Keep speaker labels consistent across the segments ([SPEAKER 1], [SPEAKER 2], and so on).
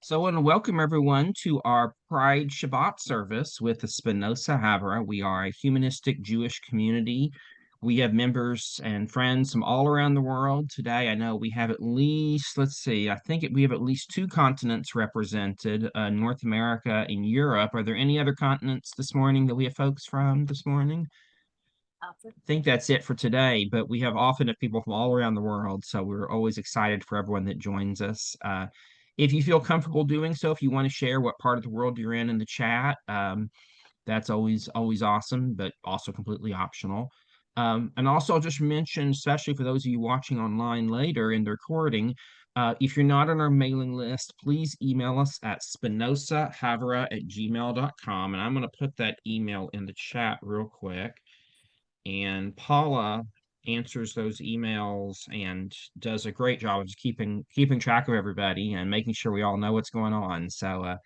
[SPEAKER 1] So, I want to welcome everyone to our Pride Shabbat service with the Spinoza Havurah. We are a humanistic Jewish community. We have members and friends from all around the world today. I know we have at least, let's see, we have at least two continents represented, North America and Europe. Are there any other continents this morning that we have folks from this morning? I think that's it for today, but we have often have people from all around the world, so we're always excited for everyone that joins us. If you feel comfortable doing so, if you want to share what part of the world you're in the chat, that's always awesome, but also completely optional. And also, I'll just mention, especially for those of you watching online later in the recording, if you're not on our mailing list, please email us at spinozahavurah@gmail.com. And I'm going to put that email in the chat real quick. And Paula answers those emails and does a great job of just keeping track of everybody and making sure we all know what's going on. So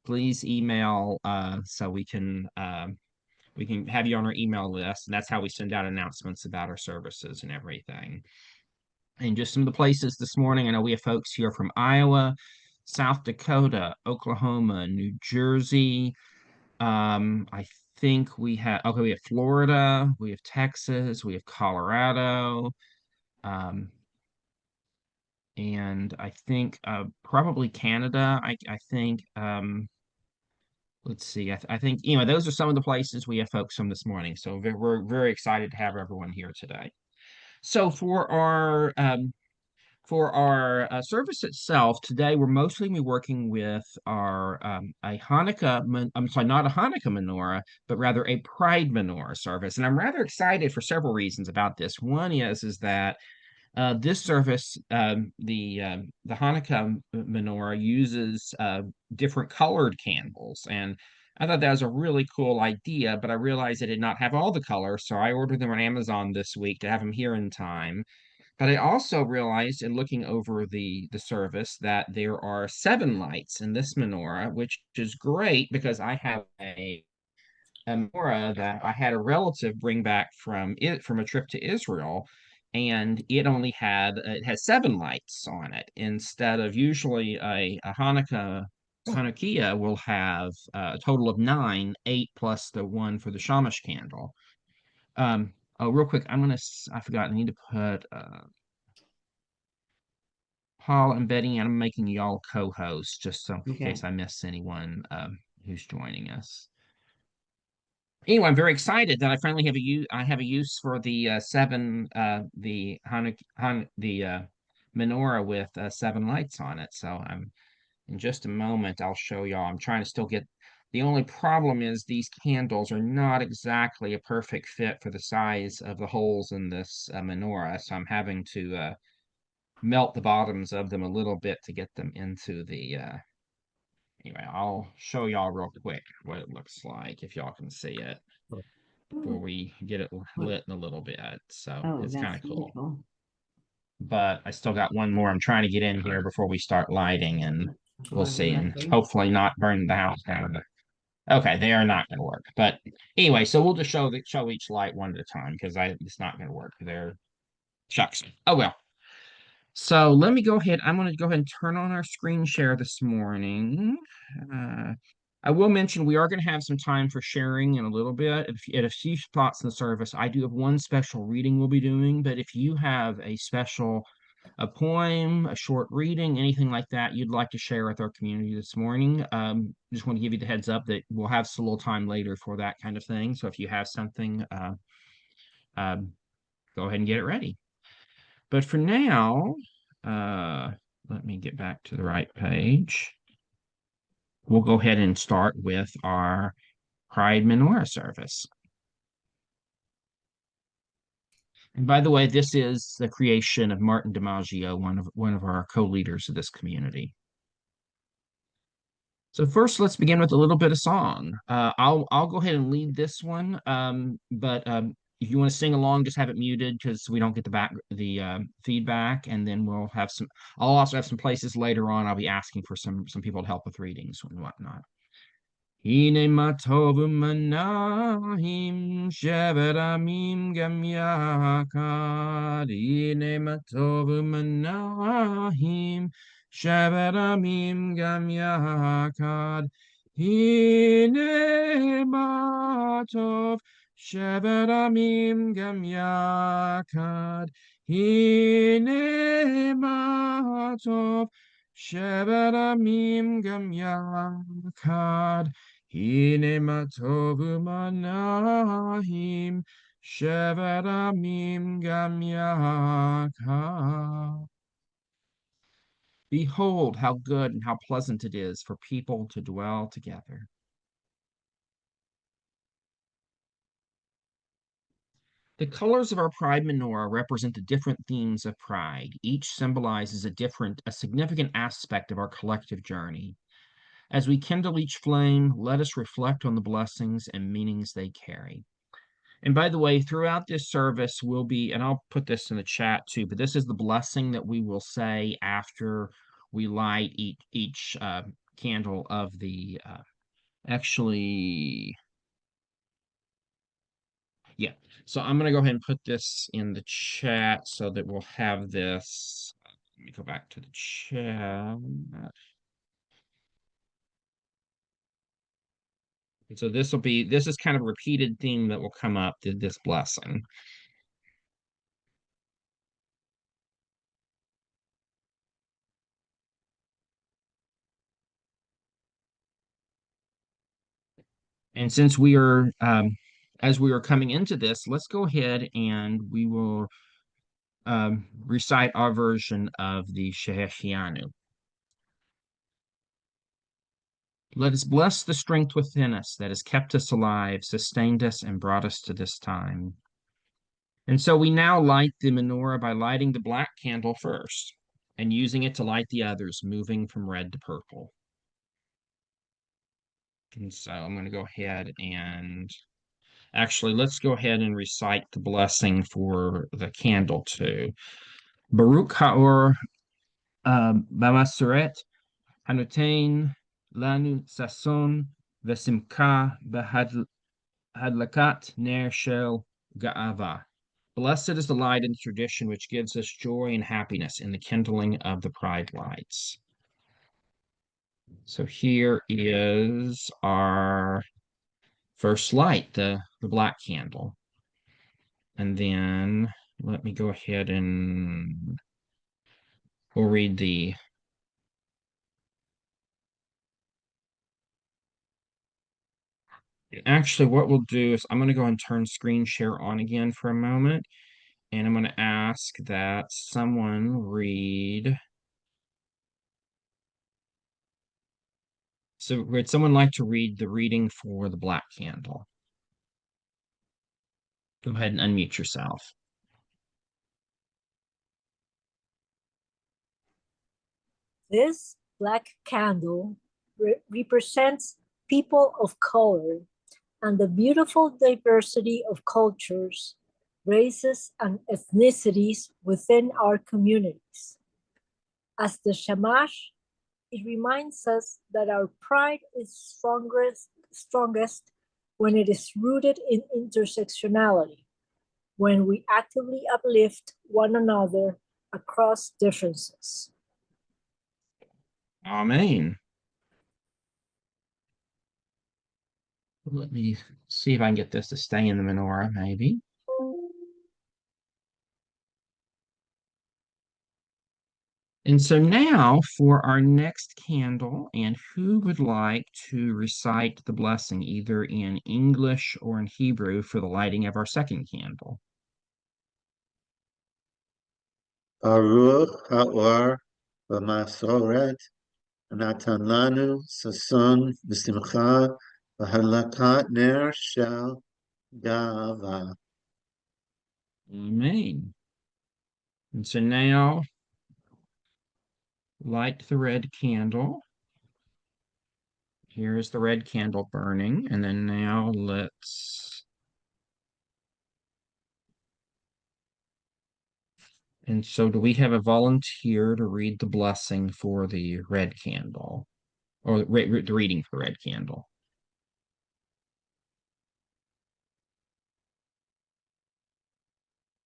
[SPEAKER 1] please email so we can have you on our email list, and that's how we send out announcements about our services and everything. And just some of the places this morning, I know we have folks here from Iowa, South Dakota, Oklahoma, New Jersey. I think we have Florida, we have Texas, we have Colorado, um, and I think probably Canada. I think let's see. I think those are some of the places we have folks from this morning. So we're very excited to have everyone here today. So for our service itself, today we're mostly going to be working with our I'm sorry, not a Hanukkah menorah, but rather a Pride menorah service. And I'm rather excited for several reasons about this. One is that this service, the Hanukkah menorah uses different colored candles. And I thought that was a really cool idea, but I realized I did not have all the colors, so I ordered them on Amazon this week to have them here in time. But I also realized in looking over the service that there are seven lights in this menorah, which is great because I have a menorah that I had a relative bring back from a trip to Israel, and it has seven lights on it instead of usually a Hanukkah will have a total of nine, eight plus the one for the shamash candle. Oh, real quick, I forgot, I need to put Paul and Betty, and I'm making y'all co-hosts just so in case I miss anyone who's joining us. Anyway, I'm very excited that I finally have a use for the the menorah with seven lights on it. So I'm in just a moment I'll show y'all. I'm trying to still get. The only problem is these candles are not exactly a perfect fit for the size of the holes in this menorah, so I'm having to melt the bottoms of them a little bit to get them into the anyway, I'll show y'all real quick what it looks like if y'all can see it before we get it lit in a little bit. So it's kind of cool. But I still got one more I'm trying to get in here before we start lighting, and we'll see, and hopefully not burn the house down. Okay, they are not going to work. But anyway, so we'll just show each light one at a time because it's not going to work. They're shucks. Oh well. So let me go ahead. I'm going to go ahead and turn on our screen share this morning. Uh, I will mention we are going to have some time for sharing in a little bit. At a few spots in the service, I do have one special reading we'll be doing, but if you have a poem, a short reading, anything like that you'd like to share with our community this morning, just want to give you the heads up that we'll have a little time later for that kind of thing. So if you have something, go ahead and get it ready. But for now, let me get back to the right page. We'll go ahead and start with our Pride Menorah service. And by the way, this is the creation of Martin Di Maggio, one of our co-leaders of this community. So first, let's begin with a little bit of song. I'll go ahead and lead this one, but if you want to sing along, just have it muted because we don't get the feedback, and then we'll have some. I'll also have some places later on. I'll be asking for some people to help with readings and whatnot. Hine matov manahim sheveramim gam yakad. Hine matov manahim Shabbat Amim Gam Yachad. Hine Matov. Shabbat Amim Gam Yachad. Hine Matov. Shabbat Amim Gam Yachad. Hine Matov Umanahim. Shabbat Amim Gam Yachad. Behold, how good and how pleasant it is for people to dwell together. The colors of our pride menorah represent the different themes of pride. Each symbolizes a significant aspect of our collective journey. As we kindle each flame, let us reflect on the blessings and meanings they carry. And by the way, throughout this service will be, and I'll put this in the chat too, but this is the blessing that we will say after we light each candle of the, actually, yeah. So I'm going to go ahead and put this in the chat so that we'll have this. Let me go back to the chat. So this is kind of a repeated theme that will come up, this blessing. And since we are, as we are coming into this, let's go ahead and we will recite our version of the Shehechianu. Let us bless the strength within us that has kept us alive, sustained us, and brought us to this time. And so we now light the menorah by lighting the black candle first and using it to light the others, moving from red to purple. And so I'm going to go ahead and actually, let's go ahead and recite the blessing for the candle too. Baruch Haor B'Maseret Hanotain Lanu Sason Vesimka Behadlakat Ner Shel Ga'ava. Blessed is the light and tradition which gives us joy and happiness in the kindling of the pride lights. So here is our first light, the black candle. And then let me go ahead and we'll read the actually what we'll do is I'm going to go and turn screen share on again for a moment, and I'm going to ask that someone read. So would someone like to read the reading for the black candle? Go ahead and unmute yourself.
[SPEAKER 2] This black candle represents people of color and the beautiful diversity of cultures, races, and ethnicities within our communities. As the Shamash, it reminds us that our pride is strongest when it is rooted in intersectionality, when we actively uplift one another across differences.
[SPEAKER 1] Amen. Let me see if I can get this to stay in the menorah, maybe. And so now for our next candle, and who would like to recite the blessing either in English or in Hebrew for the lighting of our second candle?
[SPEAKER 3] Baruch Haor B'Masoret Natan Lanu Sason V'Simcha V'Hadlakat Ner Shel Ga'ava.
[SPEAKER 1] Amen. And so now light the red candle. Here's the red candle burning. And then now let's. And so do we have a volunteer to read the blessing for the red candle? Or the reading for the red candle?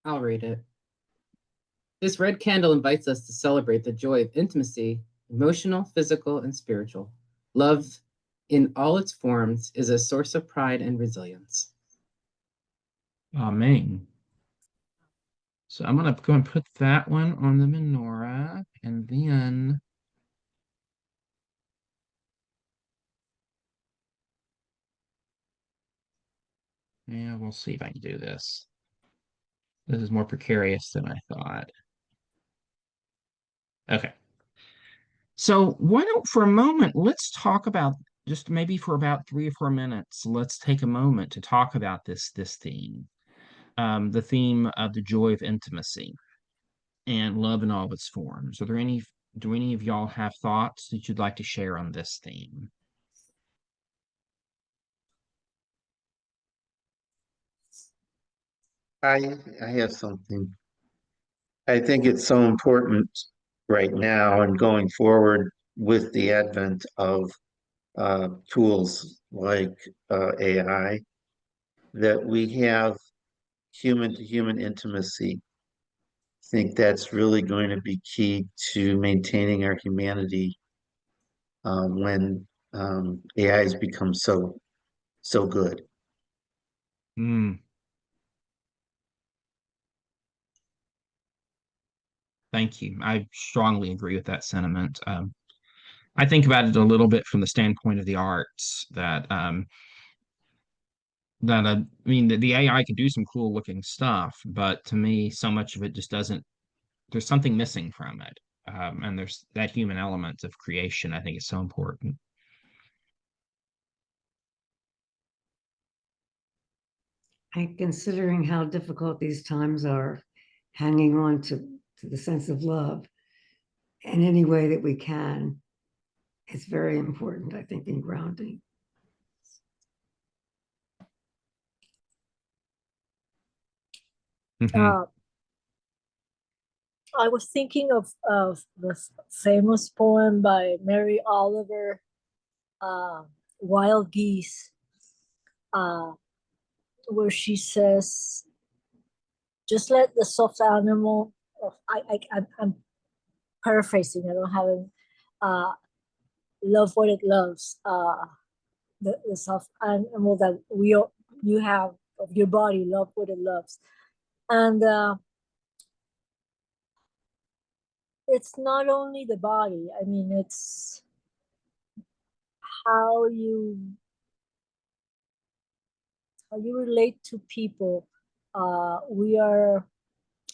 [SPEAKER 4] I'll read it. This red candle invites us to celebrate the joy of intimacy emotional, physical, and spiritual. Love in all its forms is a source of pride and resilience.
[SPEAKER 1] Amen. So I'm going to go and put that one on the menorah, and then yeah, we'll see if I can do this. This is more precarious than I thought. Okay. So why don't, for a moment, let's talk about, just maybe for about 3 or 4 minutes, let's take a moment to talk about this theme, the theme of the joy of intimacy and love in all its forms. Do any of y'all have thoughts that you'd like to share on this theme?
[SPEAKER 3] I have something. I think it's so important right now and going forward with the advent of tools like AI that we have human to human intimacy. I think that's really going to be key to maintaining our humanity when AI has become so good.
[SPEAKER 1] Mm, thank you. I strongly agree with that sentiment. I think about it a little bit from the standpoint of the arts that I mean the AI can do some cool looking stuff, but to me, so much of it just doesn't. There's something missing from it, and there's that human element of creation. I think is so important.
[SPEAKER 5] And considering how difficult these times are, hanging on to the sense of love in any way that we can, it's very important, I think, in grounding.
[SPEAKER 1] Mhm.
[SPEAKER 2] I was thinking of the famous poem by Mary Oliver, Wild Geese, uh, where she says, just let the soft animal, I'm paraphrasing, I don't have it, love what it loves, the soft animal that you have of your body, love what it loves. And it's not only the body, I mean, it's how you relate to people. We are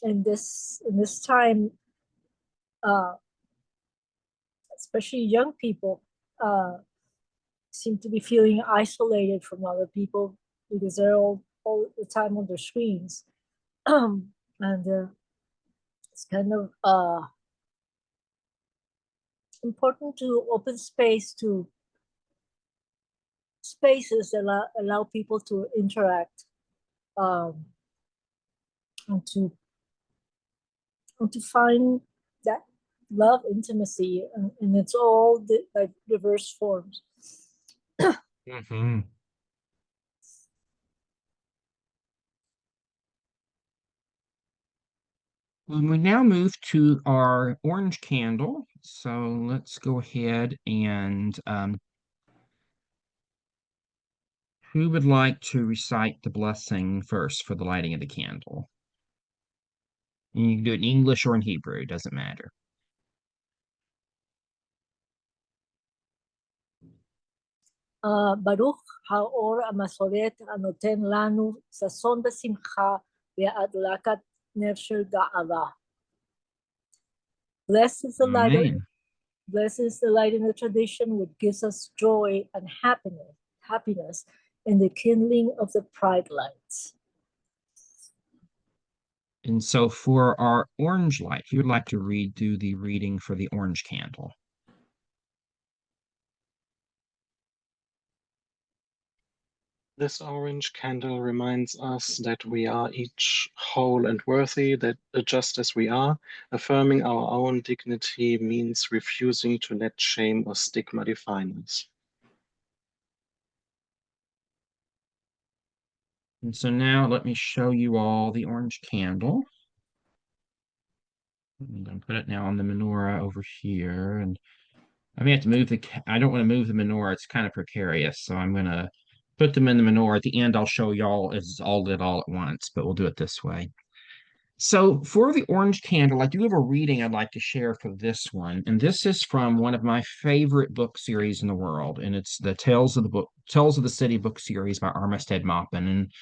[SPEAKER 2] in this time, uh, especially young people, seem to be feeling isolated from other people because they're all the time on their screens. And it's kind of important to open spaces that allow people to interact, um, and to find that love, intimacy, and it's all like diverse forms.
[SPEAKER 1] Mhm. Well, we now move to our orange candle. So let's go ahead and who would like to recite the blessing first for the lighting of the candle? And you can do it in English or in Hebrew, it doesn't matter.
[SPEAKER 2] Baruch haor amasoret anoten lanu sason besimcha ve'adlakat ner shel ga'ava. Blessed is the light.
[SPEAKER 1] Amen.
[SPEAKER 2] Blessed is the light in the tradition which gives us joy and happiness in the kindling of the pride lights.
[SPEAKER 1] And so for our orange light, if you would like to do the reading for the orange candle.
[SPEAKER 6] This orange candle reminds us that we are each whole and worthy, that just as we are, affirming our own dignity means refusing to let shame or stigma define us.
[SPEAKER 1] And so now let me show you all the orange candle. I'm going to put it now on the menorah over here. And I may have to move I don't want to move the menorah. It's kind of precarious. So I'm going to put them in the menorah. At the end, I'll show y'all it's all lit all at once, but we'll do it this way. So for the orange candle, I do have a reading I'd like to share for this one. And this is from one of my favorite book series in the world. And it's the Tales of the City book series by Armistead Maupin. And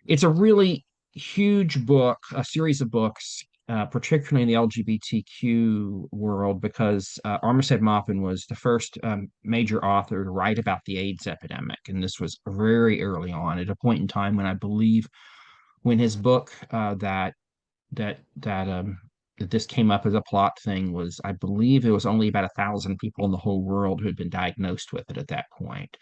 [SPEAKER 1] it's a really huge book, a series of books, particularly in the LGBTQ world, because Armistead Maupin was the first major author to write about the AIDS epidemic. And this was very early on, at a point in time when I believe when his book that that that this came up as a plot thing was, I believe it was only about 1,000 people in the whole world who had been diagnosed with it at that point.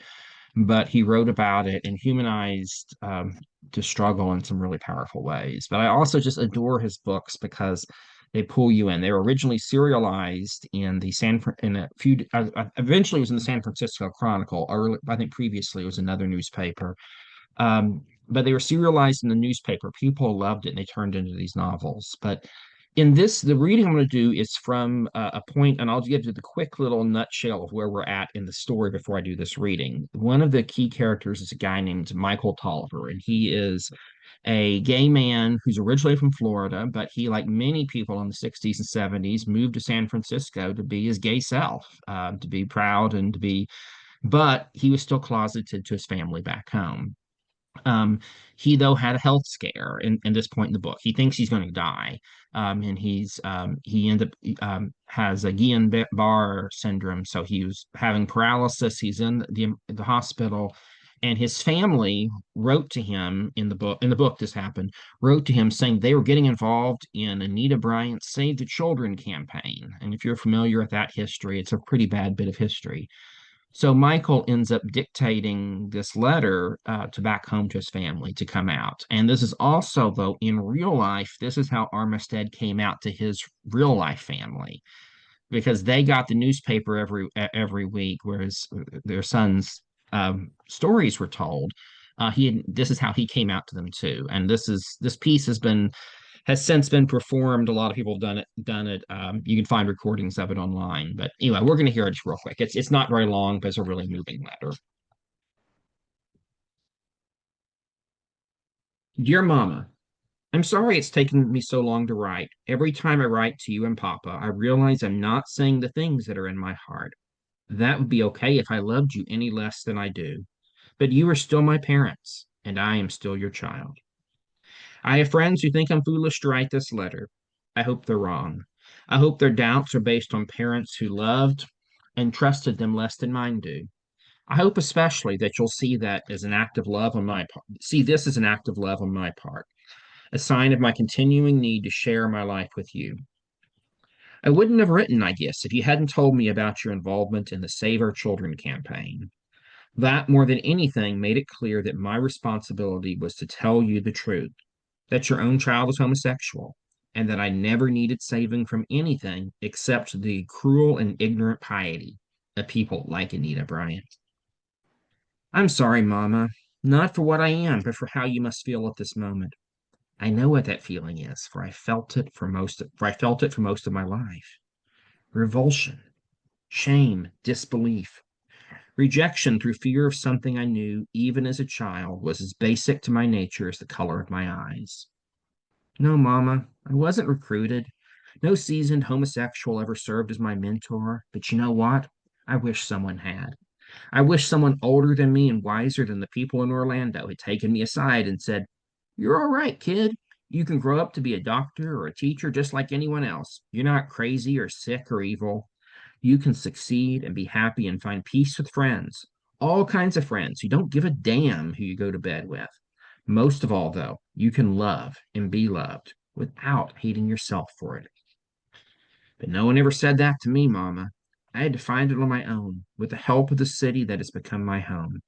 [SPEAKER 1] But he wrote about it and humanized the struggle in some really powerful ways. But I also just adore his books because they pull you in. They were originally serialized in the in a few eventually it was in the San Francisco Chronicle. Early, I think previously it was another newspaper. But they were serialized in the newspaper. People loved it and they turned into these novels. But in this, the reading I'm going to do is from a point, and I'll give you the quick little nutshell of where we're at in the story before I do this reading. One of the key characters is a guy named Michael Tolliver, and he is a gay man who's originally from Florida, but he, like many people in the 60s and 70s, moved to San Francisco to be his gay self, to be proud and to be, but he was still closeted to his family back home. Um, he though had a health scare in this point in the book. He thinks he's going to die, and he ends up has a Guillain-Barré syndrome. So he was having paralysis. He's in the hospital, and his family wrote to him in the book. In the book, this happened. Wrote to him saying they were getting involved in Anita Bryant's Save the Children campaign. And if you're familiar with that history, it's a pretty bad bit of history. So Michael ends up dictating this letter to back home to his family to come out. And this is also, though, in real life, this is how Armistead came out to his real life family because they got the newspaper every week, whereas their son's stories were told. This is how he came out to them too. And this piece has since been performed. A lot of people have done it. You can find recordings of it online. But anyway, we're going to hear it just real quick. It's not very long, but it's a really moving letter. Dear Mama, I'm sorry it's taken me so long to write. Every time I write to you and Papa, I realize I'm not saying the things that are in my heart. That would be okay if I loved you any less than I do. But you are still my parents, and I am still your child. I have friends who think I'm foolish to write this letter. I hope they're wrong. I hope their doubts are based on parents who loved and trusted them less than mine do. I hope especially that you'll see that as an act of love on my part. See this as an act of love on my part, a sign of my continuing need to share my life with you. I wouldn't have written, I guess, if you hadn't told me about your involvement in the Save Our Children campaign. That, more than anything, made it clear that my responsibility was to tell you the truth, that your own child is homosexual, and that I never needed saving from anything except the cruel and ignorant piety of people like Anita Bryant. I'm sorry, Mama, not for what I am, but for how you must feel at this moment. I know what that feeling is, for I felt it for most of my life. Revulsion, shame, disbelief, rejection through fear of something I knew, even as a child, was as basic to my nature as the color of my eyes. No, Mama, I wasn't recruited. No seasoned homosexual ever served as my mentor, but you know what? I wish someone had. I wish someone older than me and wiser than the people in Orlando had taken me aside and said, "You're all right, kid. You can grow up to be a doctor or a teacher just like anyone else. You're not crazy or sick or evil. You can succeed and be happy and find peace with friends. All kinds of friends who don't give a damn who you go to bed with. Most of all, though, you can love and be loved without hating yourself for it." But no one ever said that to me, Mama. I had to find it on my own, with the help of the city that has become my home.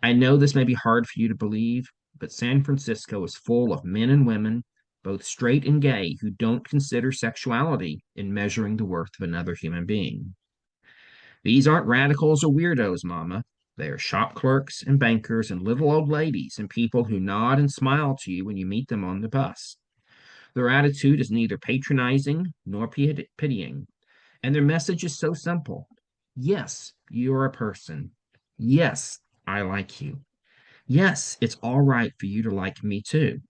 [SPEAKER 1] I know this may be hard for you to believe, but San Francisco is full of men and women, both straight and gay, who don't consider sexuality in measuring the worth of another human being. These aren't radicals or weirdos, Mama. They are shop clerks and bankers and little old ladies and people who nod and smile to you when you meet them on the bus. Their attitude is neither patronizing nor pitying, and their message is so simple. Yes, you're a person. Yes, I like you. Yes, it's all right for you to like me too.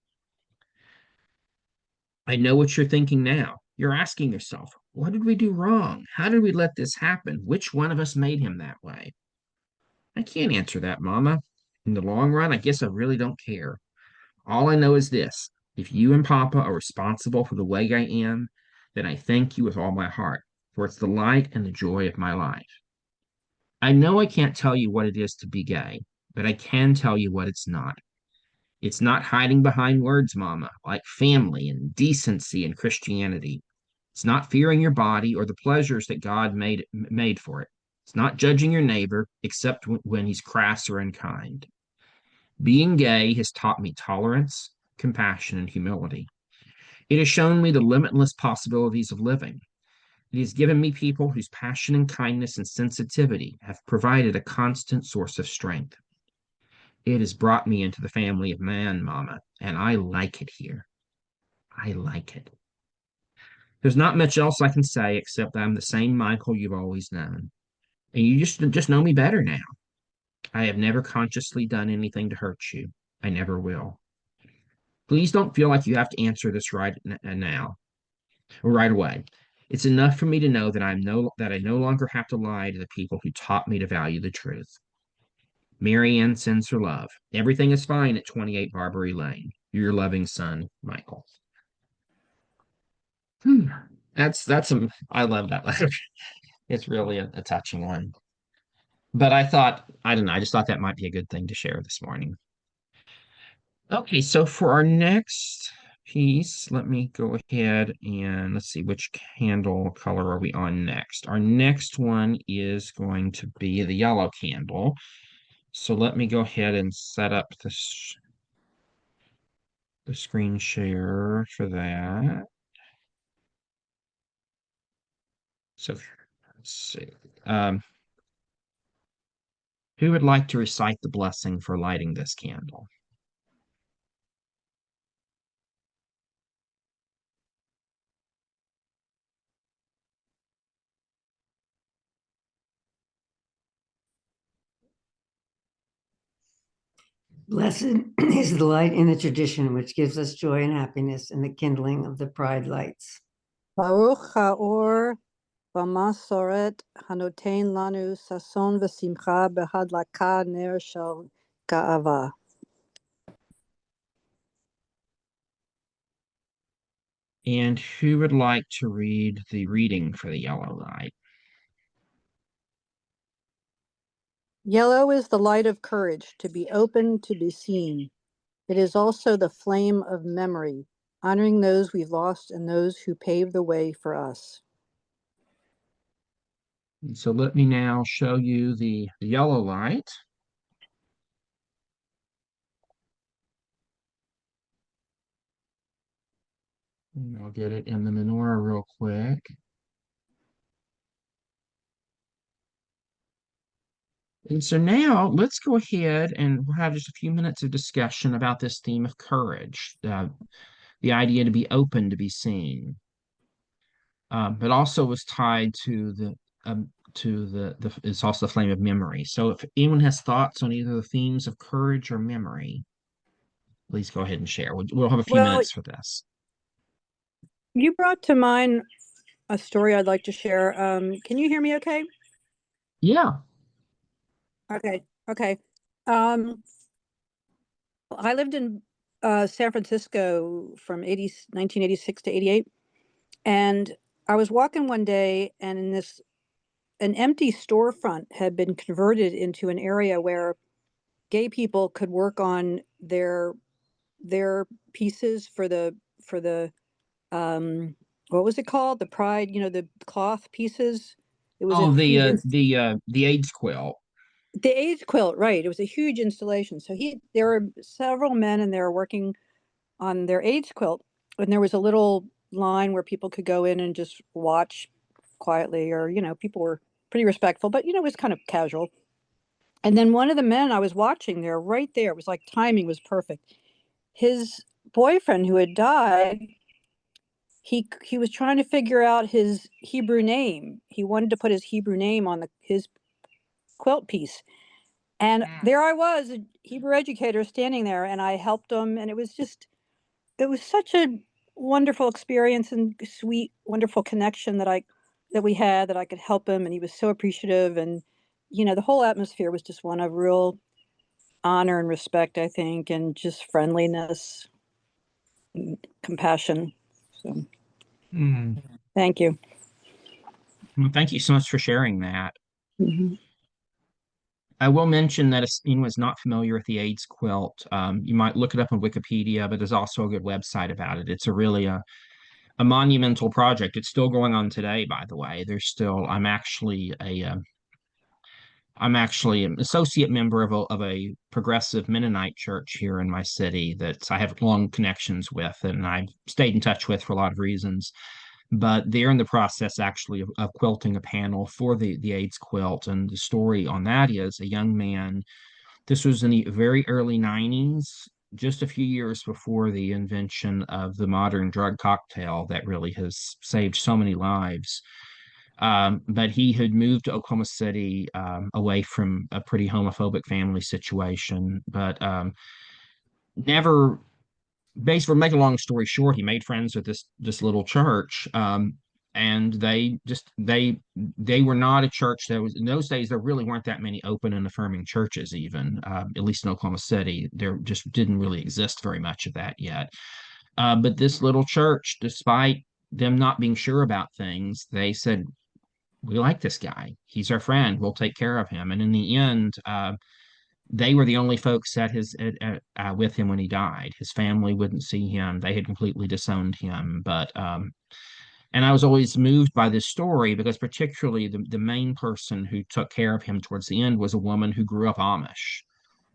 [SPEAKER 1] I know what you're thinking now. You're asking yourself, what did we do wrong? How did we let this happen? Which one of us made him that way? I can't answer that, Mama. In the long run, I guess I really don't care. All I know is this: if you and Papa are responsible for the way I am, then I thank you with all my heart, for it's the light and the joy of my life. I know I can't tell you what it is to be gay, but I can tell you what it's not. It's not hiding behind words, Mama, like family and decency and Christianity. It's not fearing your body or the pleasures that God made for it. It's not judging your neighbor, except when he's crass or unkind. Being gay has taught me tolerance, compassion, and humility. It has shown me the limitless possibilities of living. It has given me people whose passion and kindness and sensitivity have provided a constant source of strength. It has brought me into the family of man, Mama, and I like it here. I like it. There's not much else I can say except that I'm the same Michael you've always known. And you just know me better now. I have never consciously done anything to hurt you. I never will. Please don't feel like you have to answer this now or right away. It's enough for me to know that I no longer have to lie to the people who taught me to value the truth. Mary Ann sends her love. Everything is fine at 28 Barbary Lane. Your loving son, Michael. I love that letter. It's really a touching one. But I don't know, I just thought that might be a good thing to share this morning. Okay, so for our next piece, let me go ahead and let's see, which candle color are we on next? Our next one is going to be the yellow candle. So let me go ahead and set up the screen share for that. So let's see. Who would like to recite the blessing for lighting this candle?
[SPEAKER 5] Blessed is the light in the tradition which gives us joy and happiness in the kindling of the pride lights.
[SPEAKER 7] Baruch ha'or v'masoret hanoten lanu sason v'simcha behadlaka ner shel ga'ava.
[SPEAKER 1] And who would like to read the reading for the yellow light?
[SPEAKER 7] Yellow is the light of courage, to be open, to be seen. It is also the flame of memory, honoring those we've lost and those who paved the way for us.
[SPEAKER 1] And so let me now show you the yellow light. And I'll get it in the menorah real quick. And so now let's go ahead and we'll have just a few minutes of discussion about this theme of courage, the idea to be open, to be seen, but also was tied to it's also the flame of memory. So if anyone has thoughts on either the themes of courage or memory, please go ahead and share. We'll have a few minutes for this.
[SPEAKER 7] You brought to mind a story I'd like to share. Can you hear me okay?
[SPEAKER 1] Yeah.
[SPEAKER 7] Okay. I lived in San Francisco from 1986 to 88. And I was walking one day, and an empty storefront had been converted into an area where gay people could work on their pieces for the what was it called? The pride, the cloth pieces. It was
[SPEAKER 1] Oh,
[SPEAKER 7] a huge
[SPEAKER 1] the AIDS quilt.
[SPEAKER 7] the AIDS quilt, right? It was a huge installation. So there were several men in there working on their AIDS quilt, and there was a little line where people could go in and just watch quietly, or people were pretty respectful, but it was kind of casual. And then one of the men I was watching there, right there, it was like timing was perfect. His boyfriend, who had died, he was trying to figure out his Hebrew name. He wanted to put his Hebrew name on his quilt piece. And there I was, a Hebrew educator standing there, and I helped him. And it was such a wonderful experience and sweet, wonderful connection that we had, that I could help him. And he was so appreciative. And, the whole atmosphere was just one of real honor and respect, I think, and just friendliness and compassion. So thank you.
[SPEAKER 1] Well, thank you so much for sharing that.
[SPEAKER 7] Mm-hmm.
[SPEAKER 1] I will mention that if anyone is not familiar with the AIDS quilt, you might look it up on Wikipedia, but there's also a good website about it. It's really a monumental project. It's still going on today, by the way. I'm actually an associate member of a progressive Mennonite church here in my city that I have long connections with, and I've stayed in touch with for a lot of reasons. But they're in the process actually of quilting a panel for the AIDS quilt. And the story on that is a young man. This was in the very early 90s, just a few years before the invention of the modern drug cocktail that really has saved so many lives. But he had moved to Oklahoma City, away from a pretty homophobic family situation, but never. Basically, for make a long story short, he made friends with this little church, and they were not a church that was, in those days. There really weren't that many open and affirming churches, even at least in Oklahoma City. There just didn't really exist very much of that yet. But this little church, despite them not being sure about things, they said, we like this guy. He's our friend. We'll take care of him. And in the end, they were the only folks with him when he died. His family wouldn't see him. They had completely disowned him. But and I was always moved by this story because particularly the main person who took care of him towards the end was a woman who grew up Amish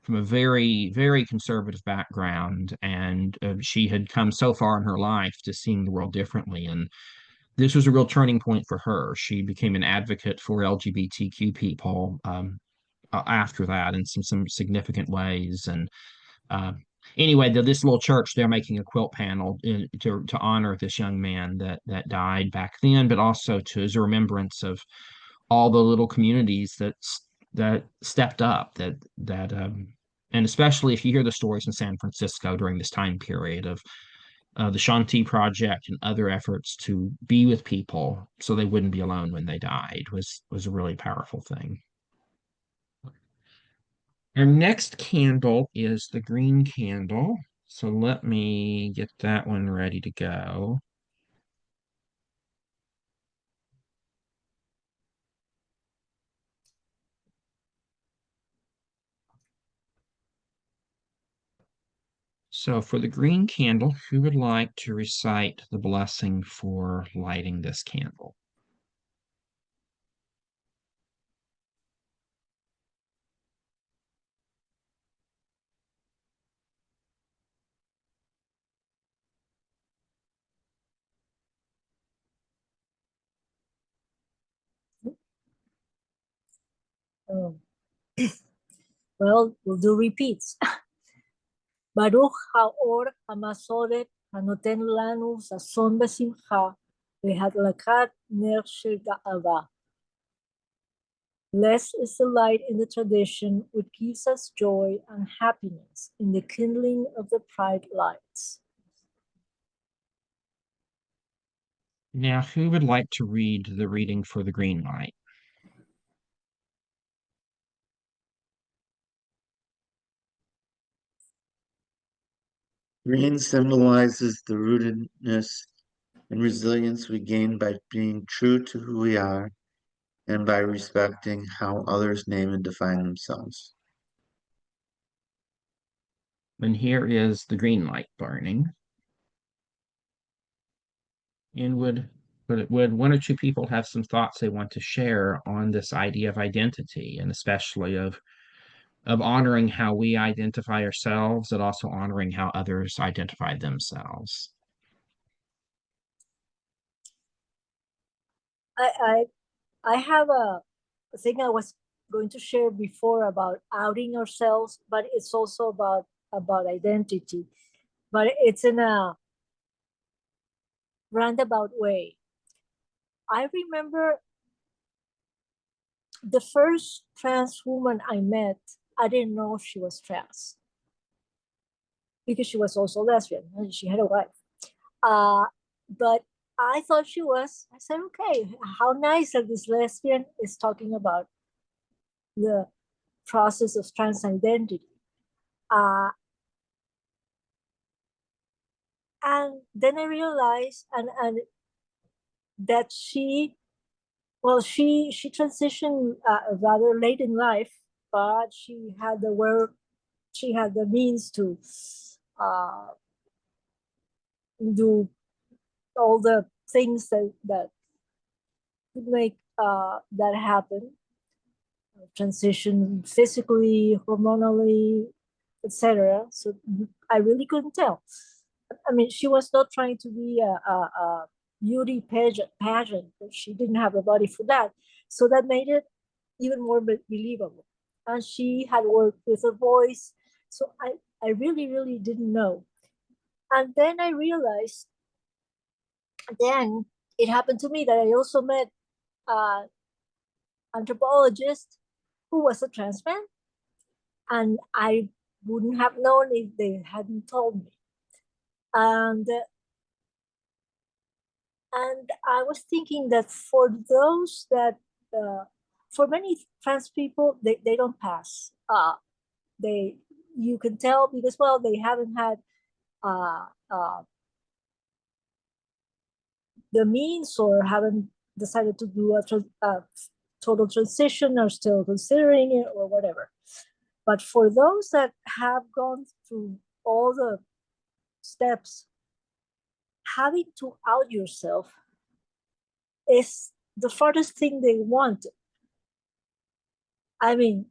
[SPEAKER 1] from a very, very conservative background. And she had come so far in her life to seeing the world differently. And this was a real turning point for her. She became an advocate for LGBTQ people after that in some significant ways. And uh, anyway, this little church, they're making a quilt panel to honor this young man that died back then, but also as a remembrance of all the little communities that stepped up, and especially if you hear the stories in San Francisco during this time period of the Shanti Project and other efforts to be with people so they wouldn't be alone when they died was a really powerful thing. Our next candle is the green candle. So let me get that one ready to go. So for the green candle, who would like to recite the blessing for lighting this candle?
[SPEAKER 2] Oh. Well, we'll do repeats. Baruch haor hamasoret hanoten lanu sason besimcha vehadlakat ner shel ga'ava. Blessed is the light in the tradition which gives us joy and happiness in the kindling of the pride lights.
[SPEAKER 1] Now, who would like to read the reading for the green light?
[SPEAKER 3] Green symbolizes the rootedness and resilience we gain by being true to who we are and by respecting how others name and define themselves.
[SPEAKER 1] And here is the green light burning. And would one or two people have some thoughts they want to share on this idea of identity, and especially of honoring how we identify ourselves and also honoring how others identify themselves?
[SPEAKER 2] I have a thing I was going to share before about outing ourselves, but it's also about identity. But it's in a roundabout way. I remember the first trans woman I met, I didn't know she was trans because she was also lesbian and she had a wife. But I thought she was. I said, okay, how nice that this lesbian is talking about the process of trans identity. And then I realized and that she transitioned rather late in life, but she had the work, she had the means to do all the things that could make that happen, transition physically, hormonally, etc. So I really couldn't tell. I mean, she was not trying to be a beauty pageant, but she didn't have a body for that. So that made it even more believable. And she had worked with her voice. So I really, really didn't know. And then I realized, then it happened to me that I also met an anthropologist who was a trans man. And I wouldn't have known if they hadn't told me. And I was thinking that for those that, for many trans people, they don't pass. You can tell because, well, they haven't had the means or haven't decided to do a total transition or still considering it or whatever. But for those that have gone through all the steps, having to out yourself is the farthest thing they want. I mean,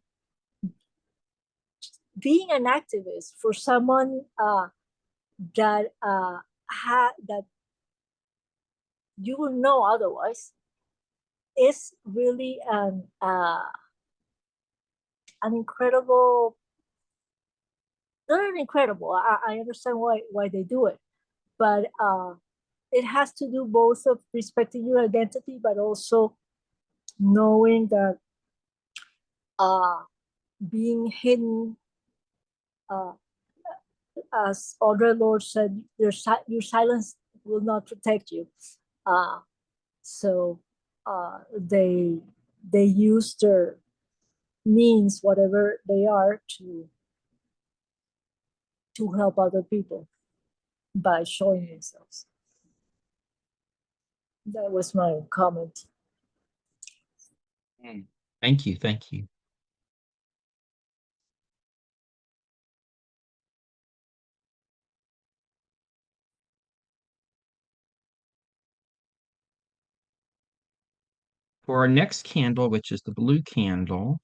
[SPEAKER 2] being an activist for someone that that you will know otherwise is really an incredible. Not incredible. I understand why they do it, but it has to do both of respecting your identity, but also knowing that being hidden, as Audre Lorde said, your silence will not protect you. So they use their means, whatever they are, to help other people by showing themselves. That was my comment.
[SPEAKER 1] Thank you. Thank you. For our next candle, which is the blue candle,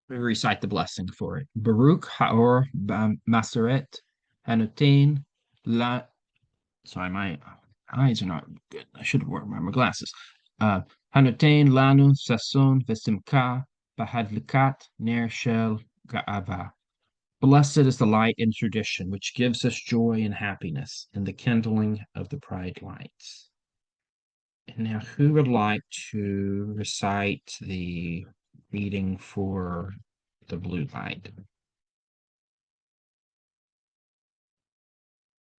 [SPEAKER 1] we recite the blessing for it. Baruch Haor Maseret Hanutain La. Sorry, my eyes are not good. I should have worn my glasses. Hanutain Lanu Sason Vesimka Bahadlikat Ner Shel Ga'ava. Blessed is the light in tradition, which gives us joy and happiness in the kindling of the pride lights. And now, who would like to recite the reading for the blue light?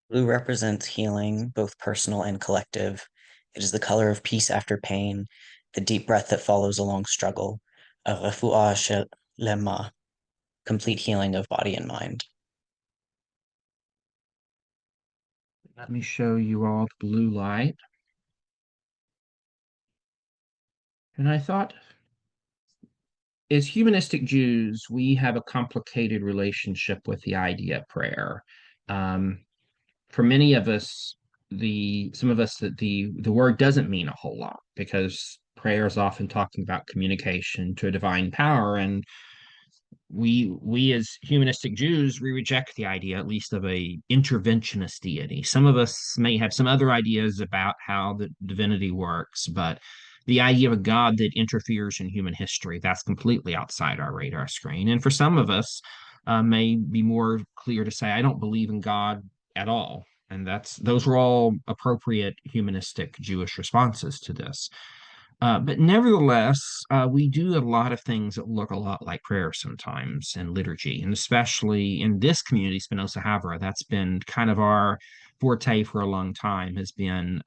[SPEAKER 8] Blue represents healing, both personal and collective. It is the color of peace after pain, the deep breath that follows a long struggle, a refuah shelema, complete healing of body and mind.
[SPEAKER 1] Let me show you all the blue light. And I thought, as humanistic Jews, we have a complicated relationship with the idea of prayer. For many of us, the word doesn't mean a whole lot because prayer is often talking about communication to a divine power, and we as humanistic Jews, we reject the idea, at least, of a interventionist deity. Some of us may have some other ideas about how the divinity works, but the idea of a God that interferes in human history, that's completely outside our radar screen. And for some of us, may be more clear to say, I don't believe in God at all. And those are all appropriate humanistic Jewish responses to this. But nevertheless, we do a lot of things that look a lot like prayer sometimes in liturgy, and especially in this community, Spinoza Havurah, that's been kind of our forte for a long time, has been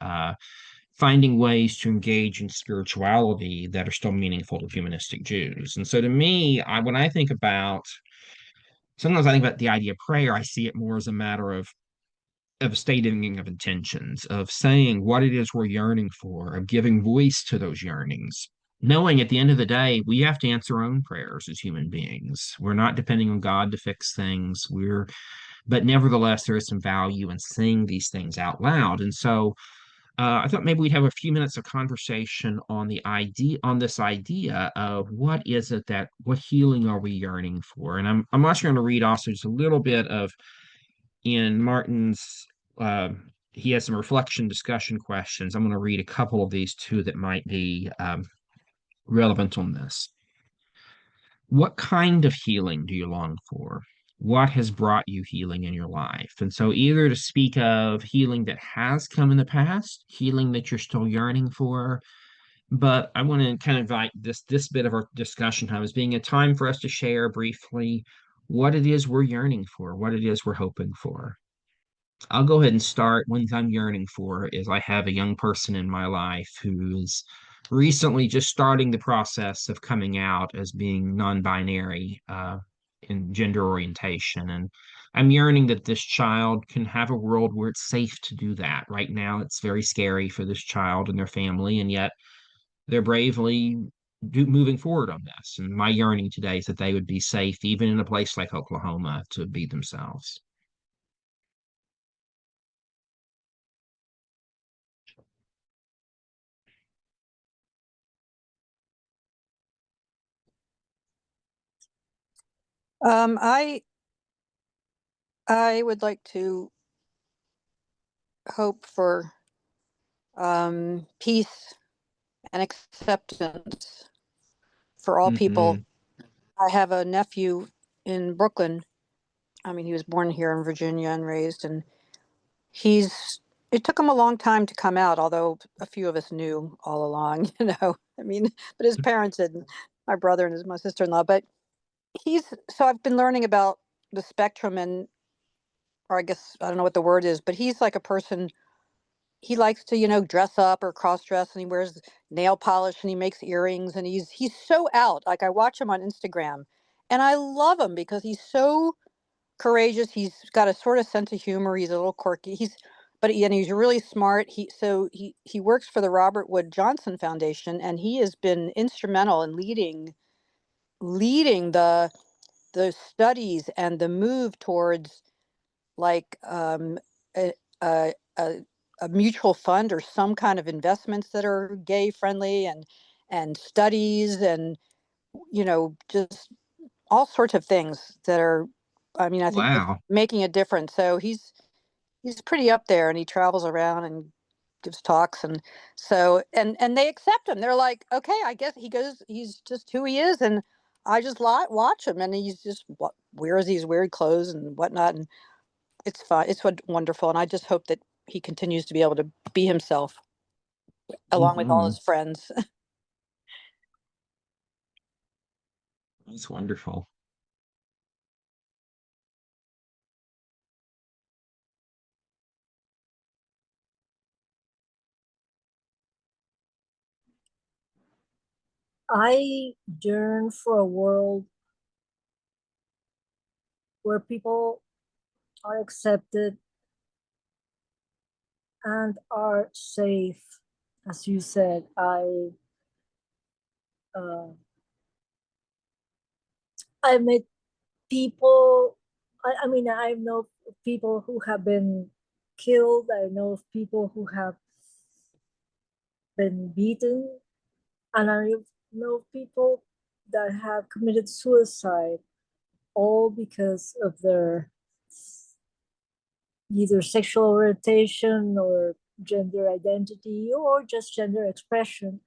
[SPEAKER 1] finding ways to engage in spirituality that are still meaningful to humanistic Jews. And so to me, when I think about, sometimes I think about the idea of prayer, I see it more as a matter of stating of intentions, of saying what it is we're yearning for, of giving voice to those yearnings, knowing at the end of the day, we have to answer our own prayers as human beings. We're not depending on God to fix things. But nevertheless, there is some value in saying these things out loud. And so I thought maybe we'd have a few minutes of conversation on this idea of what healing are we yearning for? And I'm also going to read also just a little bit of in Martin's, he has some reflection discussion questions. I'm going to read a couple of these too that might be relevant on this. What kind of healing do you long for? What has brought you healing in your life? And so either to speak of healing that has come in the past, healing that you're still yearning for, but I want to kind of invite this bit of our discussion time as being a time for us to share briefly what it is we're yearning for, what it is we're hoping for. I'll go ahead and start. One thing I'm yearning for is I have a young person in my life who's recently just starting the process of coming out as being non-binary in gender orientation. And I'm yearning that this child can have a world where it's safe to do that. Right now, it's very scary for this child and their family, and yet they're bravely moving forward on this. And my yearning today is that they would be safe, even in a place like Oklahoma, to be themselves.
[SPEAKER 7] I would like to hope for peace and acceptance for all people. I have a nephew in Brooklyn. I mean, he was born here in Virginia and raised, and it took him a long time to come out, although a few of us knew all along, I mean, but his parents didn't, my brother and my sister-in-law. But so I've been learning about the spectrum, or I guess, I don't know what the word is, but he's like a person, he likes to, dress up or cross dress, and he wears nail polish and he makes earrings, and he's so out. Like, I watch him on Instagram and I love him because he's so courageous. He's got a sort of sense of humor. He's a little quirky. And he's really smart. He works for the Robert Wood Johnson Foundation, and he has been instrumental in leading the studies and the move towards, like, a, a, a, a mutual fund or some kind of investments that are gay friendly, and studies, and just all sorts of things that are, I mean, I think
[SPEAKER 1] Wow.
[SPEAKER 7] making a difference. So he's pretty up there, and he travels around and gives talks, and and they accept him. They're like, okay, I guess he's just who he is, and I just watch him, and he's just wears these weird clothes and whatnot, and it's fun. It's wonderful, and I just hope that he continues to be able to be himself along with all his friends.
[SPEAKER 1] That's wonderful.
[SPEAKER 2] I yearn for a world where people are accepted and are safe. As you said, uh, I met people. I mean, I know people who have been killed. I know of people who have been beaten, and I know people that have committed suicide, all because of their either sexual orientation or gender identity or just gender expression.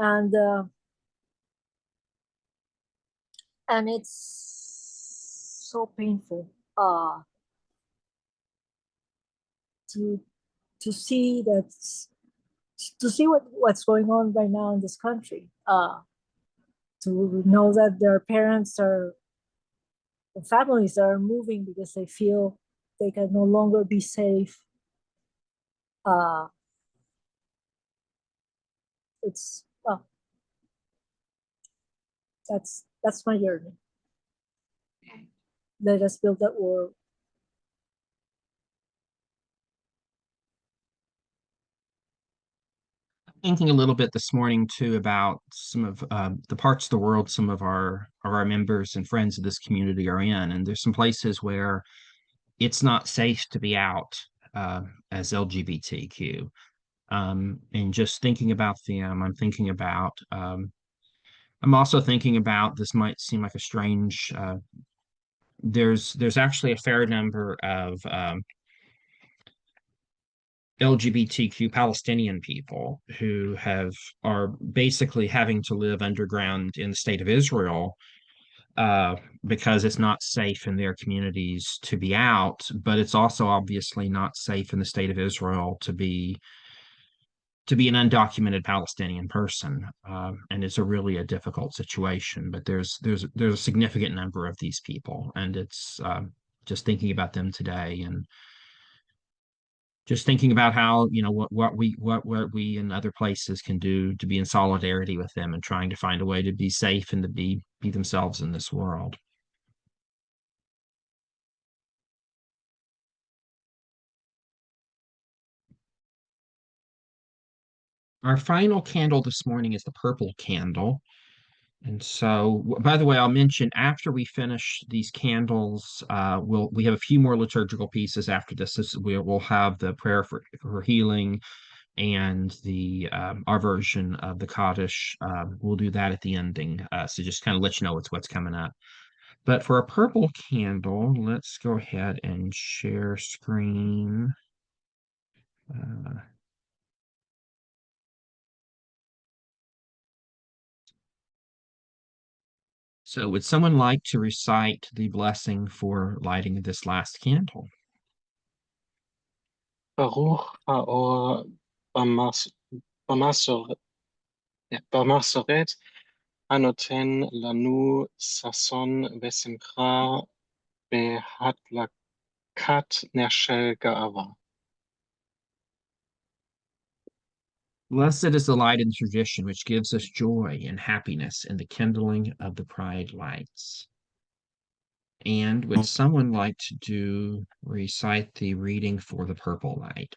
[SPEAKER 2] and it's so painful to see what's going on right now in this country, to know that their parents are, the families are moving because they feel they can no longer be safe. It's that's my journey. Let us build that world.
[SPEAKER 1] Thinking a little bit this morning too about some of the parts of the world some of our members and friends of this community are in, and there's some places where it's not safe to be out as LGBTQ. And just thinking about them, I'm also thinking about, this might seem like a strange, there's actually a fair number of LGBTQ Palestinian people who are basically having to live underground in the state of Israel because it's not safe in their communities to be out, but it's also obviously not safe in the state of Israel to be an undocumented Palestinian person, and it's a difficult situation. But there's a significant number of these people, and it's just thinking about them today, and just thinking about how, what we in other places can do to be in solidarity with them, and trying to find a way to be safe and to be themselves in this world. Our final candle this morning is the purple candle. And so, by the way, I'll mention after we finish these candles, we have a few more liturgical pieces after this. We'll have the prayer for healing and the our version of the Kaddish. We'll do that at the ending. So just kind of let you know what's coming up. But for a purple candle, let's go ahead and share screen. So would someone like to recite the blessing for lighting this last candle?
[SPEAKER 6] Baruch Haor Bamasoret Anoten Lanu Sason Vesimcha Behatlakat Nershel Ga'ava.
[SPEAKER 1] Blessed is the light in the tradition which gives us joy and happiness in the kindling of the pride lights. And would someone like to recite the reading for the purple light?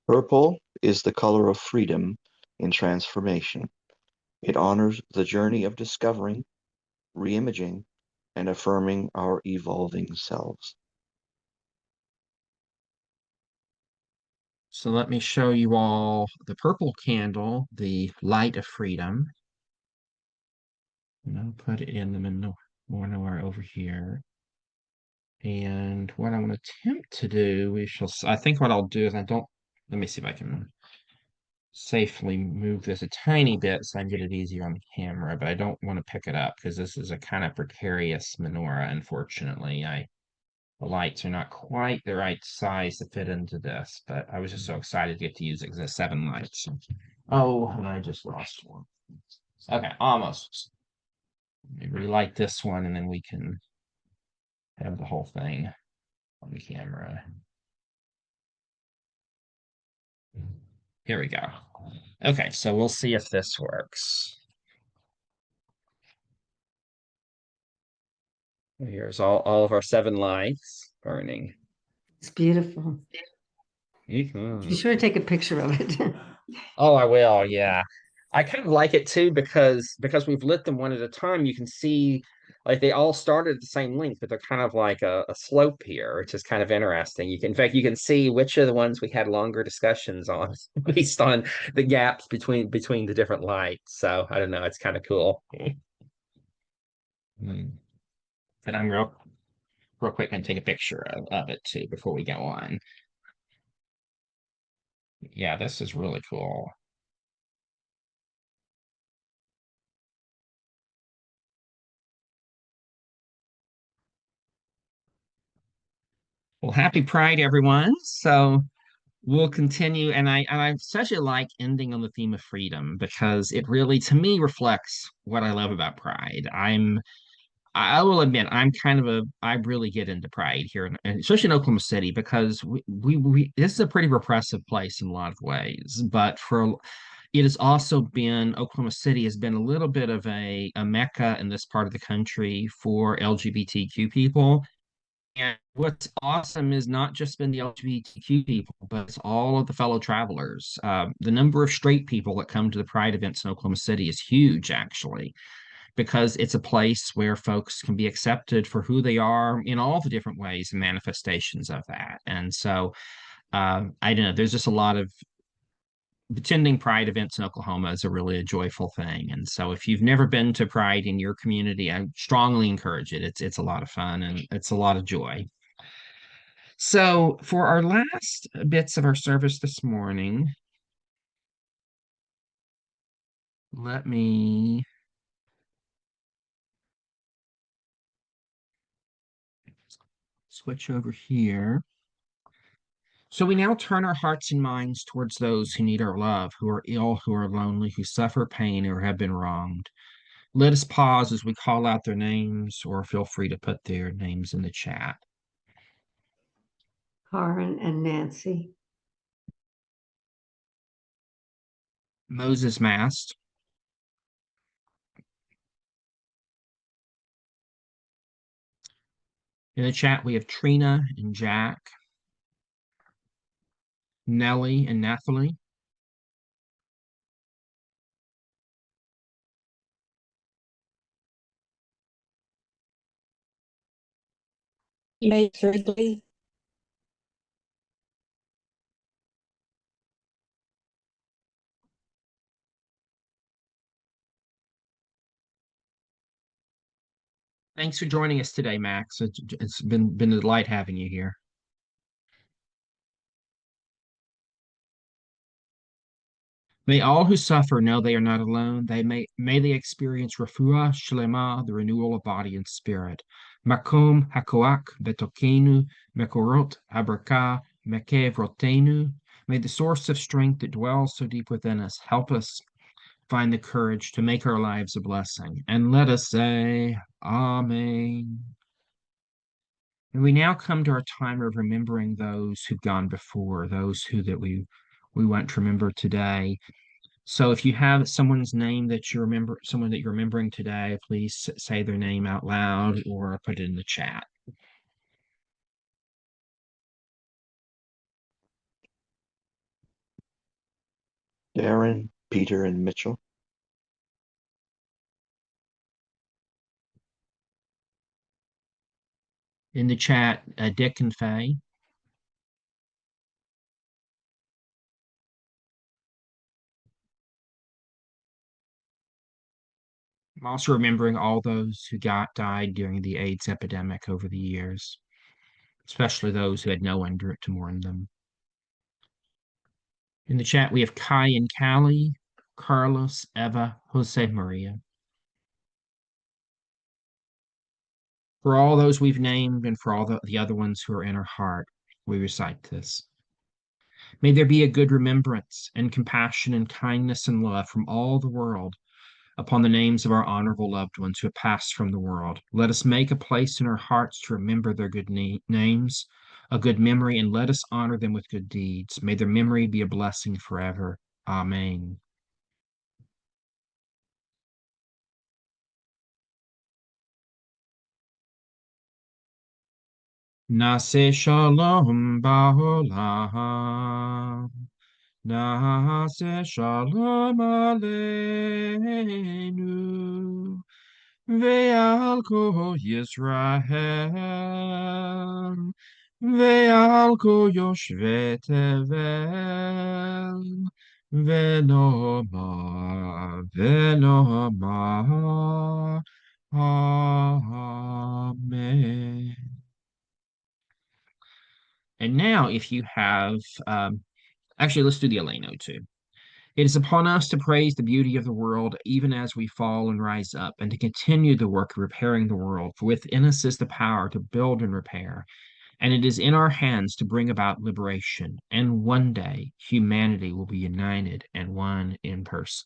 [SPEAKER 9] Purple is the color of freedom in transformation. It honors the journey of discovering, reimaging, and affirming our evolving selves.
[SPEAKER 1] So let me show you all the purple candle, the light of freedom. And I'll put it in the menorah over here. And what I'm going to attempt to do, I think what I'll do is let me see if I can safely move this a tiny bit so I can get it easier on the camera, but I don't want to pick it up because this is a kind of precarious menorah, unfortunately. The lights are not quite the right size to fit into this, but I was just so excited to get to use it because it's 7 lights. Oh, and I just lost one. Okay, almost. Maybe relight this one and then we can have the whole thing on the camera. Here we go. Okay, so we'll see if this works. Here's all of our 7 lights burning.
[SPEAKER 5] It's beautiful.
[SPEAKER 1] Mhm.
[SPEAKER 5] Be sure to take a picture of it.
[SPEAKER 1] Oh, I will, yeah. I kind of like it too because we've lit them one at a time. You can see like they all started at the same length, but they're kind of like a slope here, which is kind of interesting. In fact, you can see which of the ones we had longer discussions on based on the gaps between the different lights. So I don't know, it's kind of cool. But I'm real quick and take a picture of it too before we go on. Yeah, this is really cool. Well, happy Pride, everyone. So we'll continue, and I such a like ending on the theme of freedom because it really, to me, reflects what I love about Pride. I will admit I'm kind of I really get into Pride here, and especially in Oklahoma City because we this is a pretty repressive place in a lot of ways, but it has also been Oklahoma City has been a little bit of a mecca in this part of the country for LGBTQ people. And what's awesome is not just been the LGBTQ people, but it's all of the fellow travelers. The number of straight people that come to the Pride events in Oklahoma City is huge, actually, because it's a place where folks can be accepted for who they are in all the different ways and manifestations of that. And so, I don't know, there's just a lot of attending Pride events in Oklahoma is a joyful thing. And so if you've never been to Pride in your community, I strongly encourage it. It's a lot of fun and it's a lot of joy. So, for our last bits of our service this morning, let me switch over here. So, we now turn our hearts and minds towards those who need our love, who are ill, who are lonely, who suffer pain, or have been wronged. Let us pause as we call out their names, or feel free to put their names in the chat.
[SPEAKER 5] Karen and Nancy.
[SPEAKER 1] Moses Mast. In the chat, we have Trina and Jack, Nellie and Nathalie,
[SPEAKER 7] May Ridley,
[SPEAKER 1] thanks for joining us today, Max. It's been a delight having you here. May all who suffer know they are not alone. May they experience refuah shlema, the renewal of body and spirit. Makom hakoak betokenu mekorot habraka mekevrotenu. May the source of strength that dwells so deep within us help us find the courage to make our lives a blessing. And let us say, Amen. And we now come to our time of remembering those who've gone before, those who that we want to remember today. So if you have someone's name that you remember, someone that you're remembering today, please say their name out loud or put it in the chat.
[SPEAKER 9] Darren, Peter, and Mitchell.
[SPEAKER 1] In the chat, Dick and Faye. I'm also remembering all those who died during the AIDS epidemic over the years, especially those who had no one to mourn them. In the chat, we have Kai and Callie, Carlos, Eva, Jose Maria. For all those we've named and for all the other ones who are in our heart, we recite this. May there be a good remembrance and compassion and kindness and love from all the world upon the names of our honorable loved ones who have passed from the world. Let us make a place in our hearts to remember their good names, a good memory, and let us honor them with good deeds. May their memory be a blessing forever. Amen. Nase shalom ba'olam. Nase shalom aleinu. Ve'al kol Yisrael. Ve'al kol yoshvei tevel. Ve'noma. Amen. And now, if you have Actually, let's do the Eleno too. It is upon us to praise the beauty of the world, even as we fall and rise up, and to continue the work of repairing the world. For within us is the power to build and repair, and it is in our hands to bring about liberation. And one day, humanity will be united and one in purpose.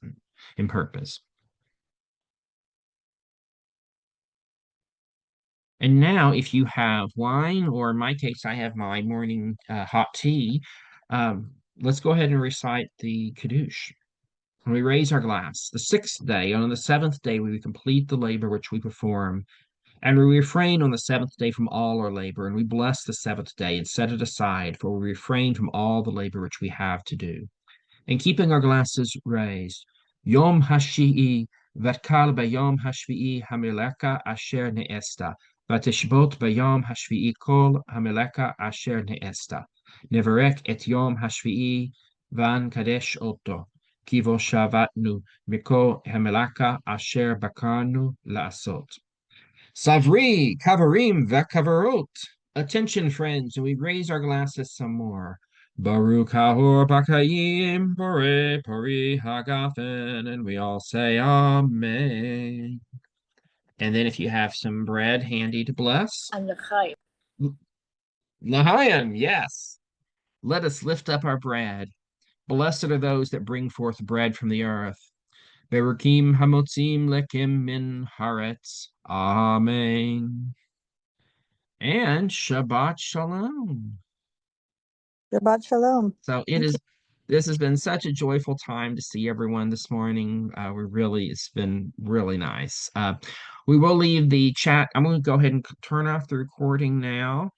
[SPEAKER 1] And now, if you have wine, or in my case, I have my morning hot tea, let's go ahead and recite the Kiddush. When we raise our glass, the sixth day, on the seventh day, we complete the labor which we perform, and we refrain on the seventh day from all our labor, and we bless the seventh day and set it aside, for we refrain from all the labor which we have to do. And keeping our glasses raised, Yom Hashi'i, Vatkal Bayom Hashvi'i Hamileka Asher Ne'esta, Vatishbot Bayom Hashvi'i Kol Hamileka Asher Ne'esta, Nevarek et Yom Hashvi'i Van Kadesh Oto, Kivo Shavatnu, Miko Hamileka Asher Bakarnu La'asot. Savri, Kavarim, Vekavarot. Attention, friends, and we raise our glasses some more. Baruch Hahor Bakayim, Bore Pori Hagafen, and we all say Amen. And then if you have some bread handy to bless.
[SPEAKER 2] And l'chaim.
[SPEAKER 1] L'chaim, yes. Let us lift up our bread. Blessed are those that bring forth bread from the earth. Berukim hamotzim lekim min haaretz. Amen. And Shabbat Shalom.
[SPEAKER 7] Shabbat Shalom.
[SPEAKER 1] So this has been such a joyful time to see everyone this morning. It's been really nice. We will leave the chat. I'm going to go ahead and turn off the recording now.